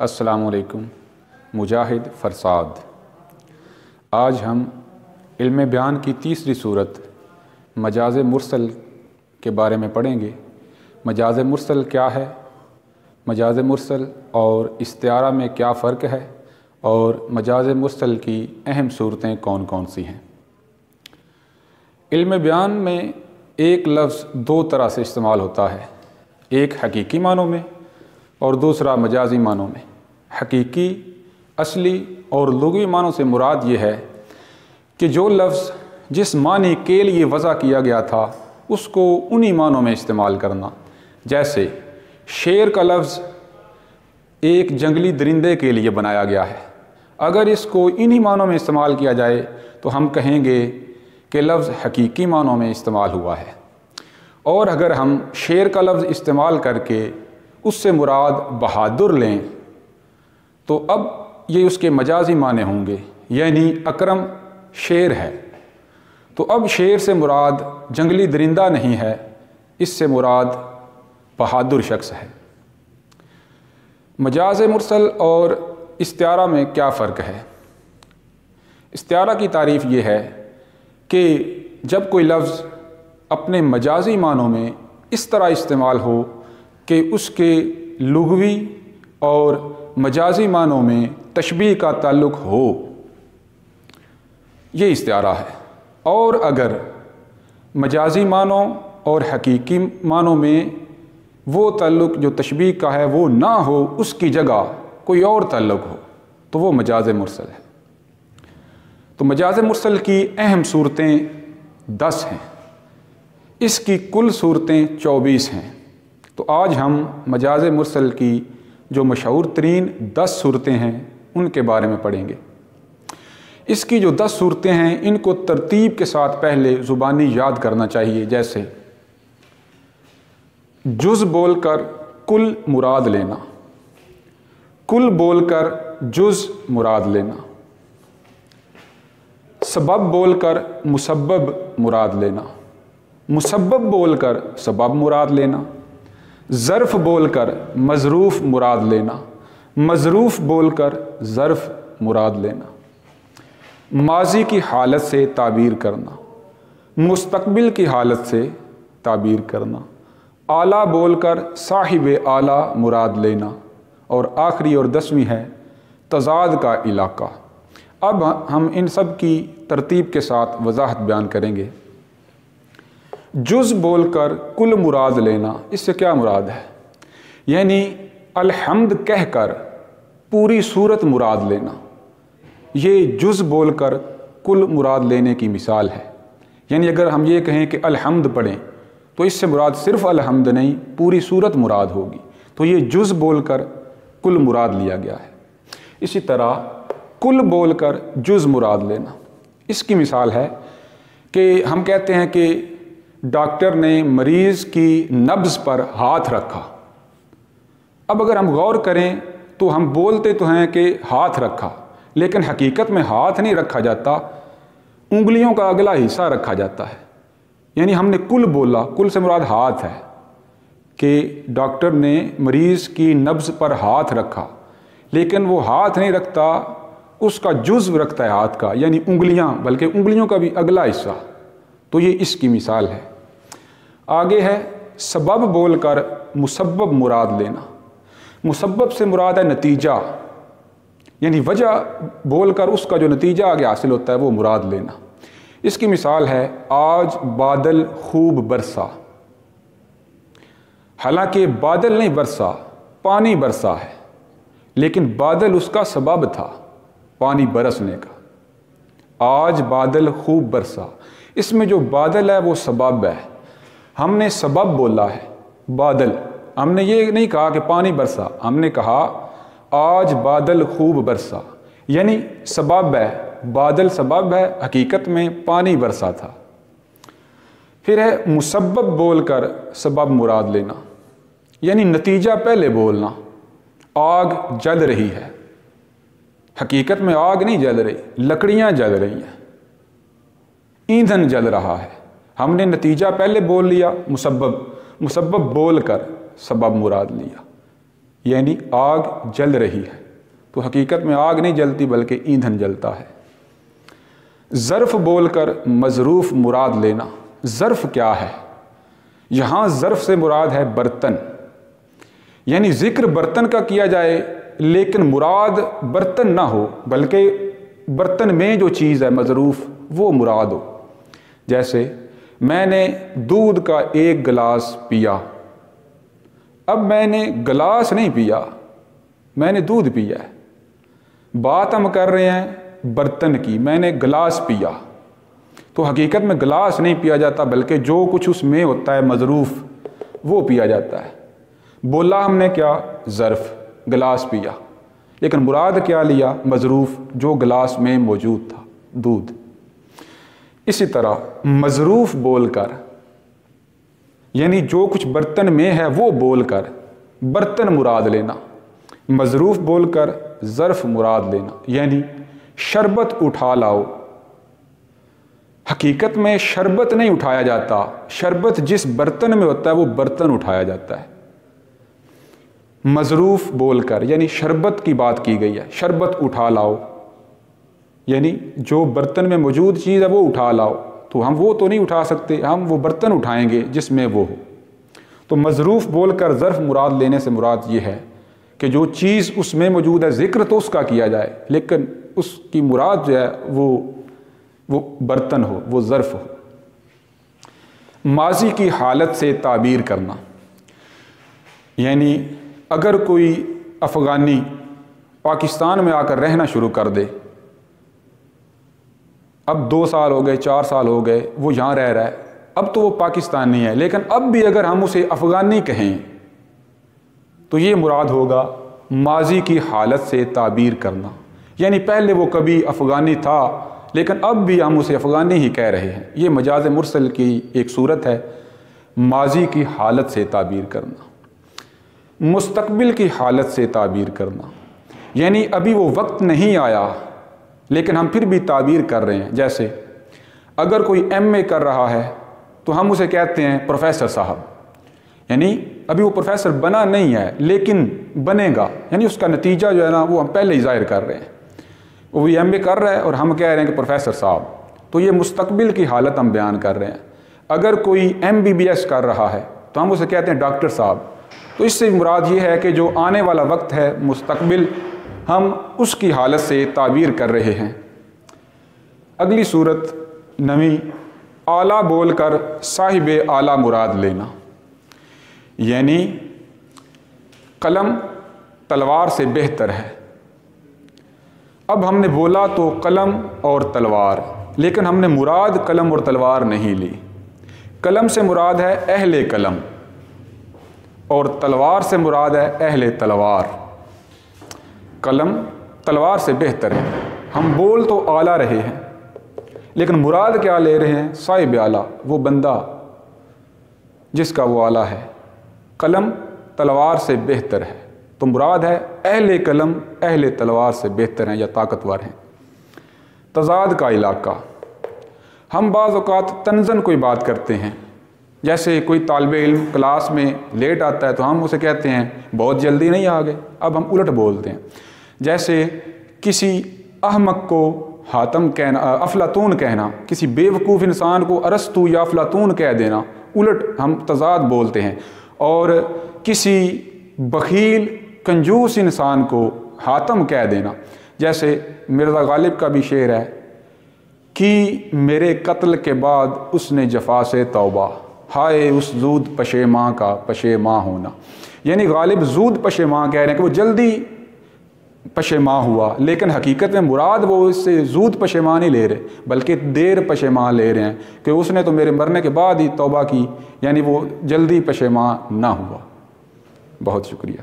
السلام علیکم۔ مجاہد فرساد۔ آج ہم علم بیان کی تیسری صورت مجاز مرسل کے بارے میں پڑھیں گے۔ مجاز مرسل کیا ہے، مجاز مرسل اور استعارہ میں کیا فرق ہے، اور مجاز مرسل کی اہم صورتیں کون کون سی ہیں۔ علم بیان میں ایک لفظ دو طرح سے استعمال ہوتا ہے، ایک حقیقی معنوں میں اور دوسرا مجازی معنوں میں۔ حقیقی، اصلی اور لغوی معنوں سے مراد یہ ہے کہ جو لفظ جس معنی کے لیے وضع کیا گیا تھا اس کو انہی معنوں میں استعمال کرنا۔ جیسے شیر کا لفظ ایک جنگلی درندے کے لیے بنایا گیا ہے، اگر اس کو انہی معنوں میں استعمال کیا جائے تو ہم کہیں گے کہ لفظ حقیقی معنوں میں استعمال ہوا ہے۔ اور اگر ہم شیر کا لفظ استعمال کر کے اس سے مراد بہادر لیں تو اب یہ اس کے مجازی معنی ہوں گے، یعنی اکرم شیر ہے، تو اب شیر سے مراد جنگلی درندہ نہیں ہے، اس سے مراد بہادر شخص ہے۔ مجاز مرسل اور استعارہ میں کیا فرق ہے؟ استعارہ کی تعریف یہ ہے کہ جب کوئی لفظ اپنے مجازی معنوں میں اس طرح استعمال ہو کہ اس کے لغوی اور مجازی معنوں میں تشبیہ کا تعلق ہو، یہ استعارہ ہے۔ اور اگر مجازی معنوں اور حقیقی معنوں میں وہ تعلق جو تشبیہ کا ہے وہ نہ ہو، اس کی جگہ کوئی اور تعلق ہو، تو وہ مجاز مرسل ہے۔ تو مجاز مرسل کی اہم صورتیں 10 ہیں، اس کی کل صورتیں 24 ہیں۔ تو آج ہم مجاز مرسل کی جو مشہور ترین 10 صورتیں ہیں ان کے بارے میں پڑھیں گے۔ اس کی جو 10 صورتیں ہیں ان کو ترتیب کے ساتھ پہلے زبانی یاد کرنا چاہیے۔ جیسے جز بول کر کل مراد لینا، کل بول کر جز مراد لینا، سبب بول کر مسبب مراد لینا، مسبب بول کر سبب مراد لینا، ظرف بول کر مظروف مراد لینا، مظروف بول کر ظرف مراد لینا، ماضی کی حالت سے تعبیر کرنا، مستقبل کی حالت سے تعبیر کرنا، اعلیٰ بول کر صاحب اعلیٰ مراد لینا، اور آخری اور 10ویں ہے تضاد کا علاقہ۔ اب ہم ان سب کی ترتیب کے ساتھ وضاحت بیان کریں گے۔ جز بول کر کل مراد لینا، اس سے کیا مراد ہے؟ یعنی الحمد کہہ کر پوری صورت مراد لینا، یہ جز بول کر کل مراد لینے کی مثال ہے۔ یعنی اگر ہم یہ کہیں کہ الحمد پڑھیں تو اس سے مراد صرف الحمد نہیں، پوری صورت مراد ہوگی، تو یہ جز بول کر کل مراد لیا گیا ہے۔ اسی طرح کل بول کر جز مراد لینا، اس کی مثال ہے کہ ہم کہتے ہیں کہ ڈاکٹر نے مریض کی نبض پر ہاتھ رکھا۔ اب اگر ہم غور کریں تو ہم بولتے تو ہیں کہ ہاتھ رکھا، لیکن حقیقت میں ہاتھ نہیں رکھا جاتا، انگلیوں کا اگلا حصہ رکھا جاتا ہے۔ یعنی ہم نے کل بولا، کل سے مراد ہاتھ ہے، کہ ڈاکٹر نے مریض کی نبض پر ہاتھ رکھا، لیکن وہ ہاتھ نہیں رکھتا، اس کا جزو رکھتا ہے ہاتھ کا، یعنی انگلیاں، بلکہ انگلیوں کا بھی اگلا حصہ۔ تو یہ اس کی مثال ہے۔ آگے ہے سبب بول کر مسبب مراد لینا۔ مسبب سے مراد ہے نتیجہ، یعنی وجہ بول کر اس کا جو نتیجہ آگے حاصل ہوتا ہے وہ مراد لینا۔ اس کی مثال ہے آج بادل خوب برسا۔ حالانکہ بادل نہیں برسا، پانی برسا ہے، لیکن بادل اس کا سبب تھا پانی برسنے کا۔ آج بادل خوب برسا، اس میں جو بادل ہے وہ سبب ہے، ہم نے سبب بولا ہے بادل، ہم نے یہ نہیں کہا کہ پانی برسا، ہم نے کہا آج بادل خوب برسا، یعنی سبب ہے، بادل سبب ہے، حقیقت میں پانی برسا تھا۔ پھر ہے مسبب بول کر سبب مراد لینا، یعنی نتیجہ پہلے بولنا۔ آگ جل رہی ہے، حقیقت میں آگ نہیں جل رہی، لکڑیاں جل رہی ہیں، ایندھن جل رہا ہے، ہم نے نتیجہ پہلے بول لیا، مسبب بول کر سبب مراد لیا۔ یعنی آگ جل رہی ہے، تو حقیقت میں آگ نہیں جلتی بلکہ ایندھن جلتا ہے۔ ظرف بول کر مظروف مراد لینا۔ ظرف کیا ہے؟ یہاں ظرف سے مراد ہے برتن، یعنی ذکر برتن کا کیا جائے لیکن مراد برتن نہ ہو بلکہ برتن میں جو چیز ہے مظروف وہ مراد ہو۔ جیسے میں نے دودھ کا ایک گلاس پیا، اب میں نے گلاس نہیں پیا، میں نے دودھ پیا ہے۔ بات ہم کر رہے ہیں برتن کی، میں نے گلاس پیا، تو حقیقت میں گلاس نہیں پیا جاتا بلکہ جو کچھ اس میں ہوتا ہے مظروف وہ پیا جاتا ہے۔ بولا ہم نے کیا؟ ظرف، گلاس پیا، لیکن مراد کیا لیا؟ مظروف جو گلاس میں موجود تھا، دودھ۔ اسی طرح مظروف بول کر، یعنی جو کچھ برتن میں ہے وہ بول کر برتن مراد لینا۔ مظروف بول کر ظرف مراد لینا، یعنی شربت اٹھا لاؤ۔ حقیقت میں شربت نہیں اٹھایا جاتا، شربت جس برتن میں ہوتا ہے وہ برتن اٹھایا جاتا ہے۔ مظروف بول کر یعنی شربت کی بات کی گئی ہے، شربت اٹھا لاؤ، یعنی جو برتن میں موجود چیز ہے وہ اٹھا لاؤ، تو ہم وہ تو نہیں اٹھا سکتے، ہم وہ برتن اٹھائیں گے جس میں وہ ہو۔ تو مظروف بول کر ظرف مراد لینے سے مراد یہ ہے کہ جو چیز اس میں موجود ہے ذکر تو اس کا کیا جائے لیکن اس کی مراد جو ہے وہ برتن ہو، وہ ظرف ہو۔ ماضی کی حالت سے تعبیر کرنا، یعنی اگر کوئی افغانی پاکستان میں آ کر رہنا شروع کر دے، اب 2 سال ہو گئے، 4 سال ہو گئے، وہ یہاں رہ رہا ہے، اب تو وہ پاکستانی ہے، لیکن اب بھی اگر ہم اسے افغانی کہیں تو یہ مراد ہوگا ماضی کی حالت سے تعبیر کرنا، یعنی پہلے وہ کبھی افغانی تھا لیکن اب بھی ہم اسے افغانی ہی کہہ رہے ہیں۔ یہ مجاز مرسل کی ایک صورت ہے، ماضی کی حالت سے تعبیر کرنا۔ مستقبل کی حالت سے تعبیر کرنا، یعنی ابھی وہ وقت نہیں آیا لیکن ہم پھر بھی تعبیر کر رہے ہیں۔ جیسے اگر کوئی ایم اے کر رہا ہے تو ہم اسے کہتے ہیں پروفیسر صاحب، یعنی ابھی وہ پروفیسر بنا نہیں ہے لیکن بنے گا، یعنی اس کا نتیجہ جو ہے نا وہ ہم پہلے ہی ظاہر کر رہے ہیں۔ وہ بھی ایم اے کر رہا ہے اور ہم کہہ رہے ہیں کہ پروفیسر صاحب، تو یہ مستقبل کی حالت ہم بیان کر رہے ہیں۔ اگر کوئی MBBS کر رہا ہے تو ہم اسے کہتے ہیں ڈاکٹر صاحب، تو اس سے مراد یہ ہے کہ جو آنے والا وقت ہے مستقبل، ہم اس کی حالت سے تعبیر کر رہے ہیں۔ اگلی صورت 9، اعلیٰ بول کر صاحب اعلیٰ مراد لینا، یعنی قلم تلوار سے بہتر ہے۔ اب ہم نے بولا تو قلم اور تلوار، لیکن ہم نے مراد قلم اور تلوار نہیں لی۔ قلم سے مراد ہے اہل قلم اور تلوار سے مراد ہے اہل تلوار۔ قلم تلوار سے بہتر ہے، ہم بول تو اعلیٰ رہے ہیں لیکن مراد کیا لے رہے ہیں؟ صاحب اعلیٰ، وہ بندہ جس کا وہ اعلیٰ ہے۔ قلم تلوار سے بہتر ہے تو مراد ہے اہل قلم اہل تلوار سے بہتر ہیں یا طاقتور ہیں۔ تضاد کا علاقہ، ہم بعض اوقات طنزاً کوئی بات کرتے ہیں، جیسے کوئی طالب علم کلاس میں لیٹ آتا ہے تو ہم اسے کہتے ہیں بہت جلدی نہیں آ گئے، اب ہم الٹ بولتے ہیں۔ جیسے کسی احمق کو حاتم کہنا، افلاطون کہنا، کسی بے وقوف انسان کو ارسطو یا افلاطون کہہ دینا، الٹ ہم تضاد بولتے ہیں۔ اور کسی بخیل کنجوس انسان کو حاتم کہہ دینا، جیسے مرزا غالب کا بھی شعر ہے کہ میرے قتل کے بعد اس نے جفا سے توبہ، ہائے اس زود پشیماں کا پشیماں ہونا، یعنی غالب زود پشیماں کہہ رہے ہیں کہ وہ جلدی پشیماں ہوا، لیکن حقیقت میں مراد وہ اس سے زود پشیماں نہیں لے رہے بلکہ دیر پشیماں لے رہے ہیں کہ اس نے تو میرے مرنے کے بعد ہی توبہ کی، یعنی وہ جلدی پشیماں نہ ہوا۔ بہت شکریہ۔